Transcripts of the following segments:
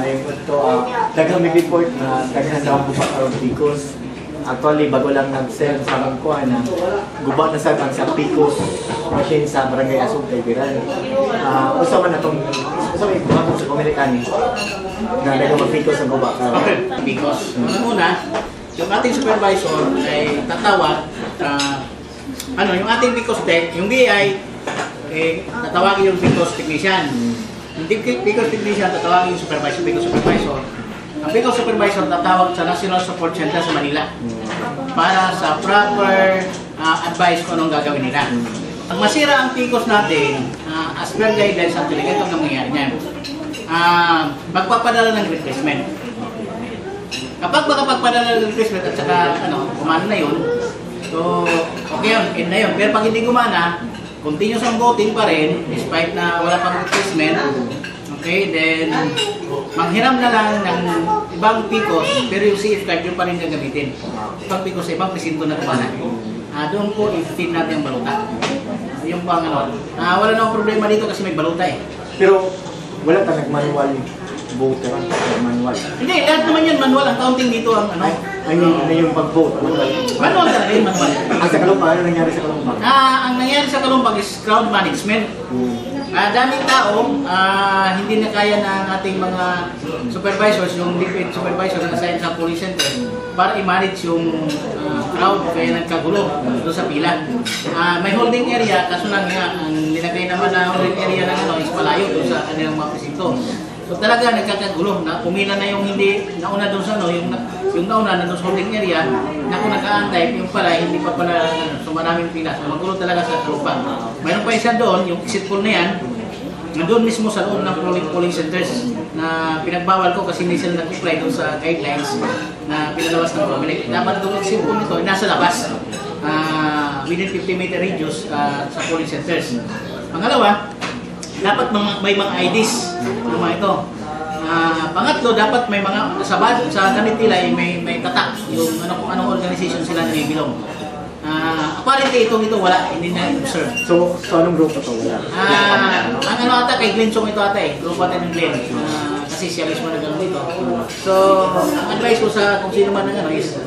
Ay, ito, daghang may report na daghang daw po pa karon Picos. Actually, bago lang nag-send sa mga kuha na guba na sa Picos machine sa Barangay Asog, Taybiran. Usa man na itong, may kuha ko sa Komerikani na daghang mag-Picos ang guba karon. Okay, Picos. Una, yung ating supervisor ay tatawag, yung ating Picos tech, yung DI, tatawagin yung Picos technician. Yung Picos technician, tatawagin yung supervisor, Picos supervisor. Ang Picos supervisor tatawag sa National Support Center sa Manila para sa proper advice kung anong gagawin nila. Ang masira ang Picos natin, as per guidelines actually, ito ang nangyayari niyan. Magpapadala ng replacement. Kapag makapagpadala ng replacement at saka gumana na yun, so okay yun, end na yun. Pero pag hindi gumana, continuous ang voting pa rin, despite na wala pang replacement. Okay, then manghiram na lang ng ibang Picos, pero yung CF card yung pa rin gagamitin. Ibang Picos sa ibang presinto na kumana. Doon po i-feed natin ang baluta. Yung pang wala na akong problema dito kasi may baluta eh. Pero wala ka nag-manual voter, manual. Hindi, lahat naman yan manual. Ang counting dito ang yung pag-vote, manual. Manual talaga yung manual. Ang sa Kalumpang, ano nangyari sa Kalumpang? Ang nangyari sa Kalumpang is crowd management. Daming tao, hindi na kaya ng ating mga supervisors, yung defense supervisors na assigned sa police center para i-manage yung crowd, kaya nagkagulo doon sa pila. May holding area, kaso lang nga, ang nilagay naman na holding area ng is malayo doon sa kanilang mga presinto. So talaga nagkakagulo, na pumila na yung hindi nauna doon sa yung nauna na doon sa holding area, na kung nag-aantay, yung pala hindi pa pala so maraming pila. So magulo talaga sa Kalumpang. Mayroon pa isa doon, yung exit poll na yan, doon mismo sa loob ng polling centers na pinagbawal ko kasi hindi sila nag-apply doon sa guidelines na pinalabas ng Comelec. Dapat doon exit poll nito, nasa labas, within 50-meter radius sa polling centers. Pangalawa, dapat may mga IDs ng mga ito. Pangatlo, dapat may mga sa damit nila may tatak yung kung anong organization sila nangigilong. Apparently ito wala, hindi na observe. So anong group ito wala? Ang ata kay Glenn Song ito ata group ata ng Glenn. Kasi siya mismo nagano dito. So, ang advice ko sa kung sino man ng is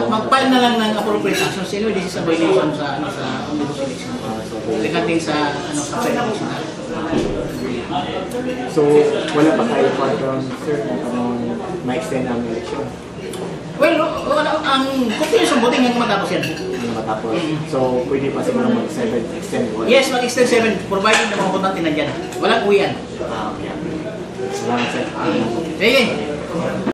mag-file na lang ng appropriate actions. Anyway, this is a violation sa omnibus election. Regarding sa election. So, wala pa kayo background, sir, kung ma-extend ang election? Well, ang continuous ang voting hanggang matapos yan. Matapos. So, pwede pa siguro mag-extend? Yes, mag-extend 7, provided na mga botante nandyan. Walang uwian. Okay. Salamat, sir. Sige.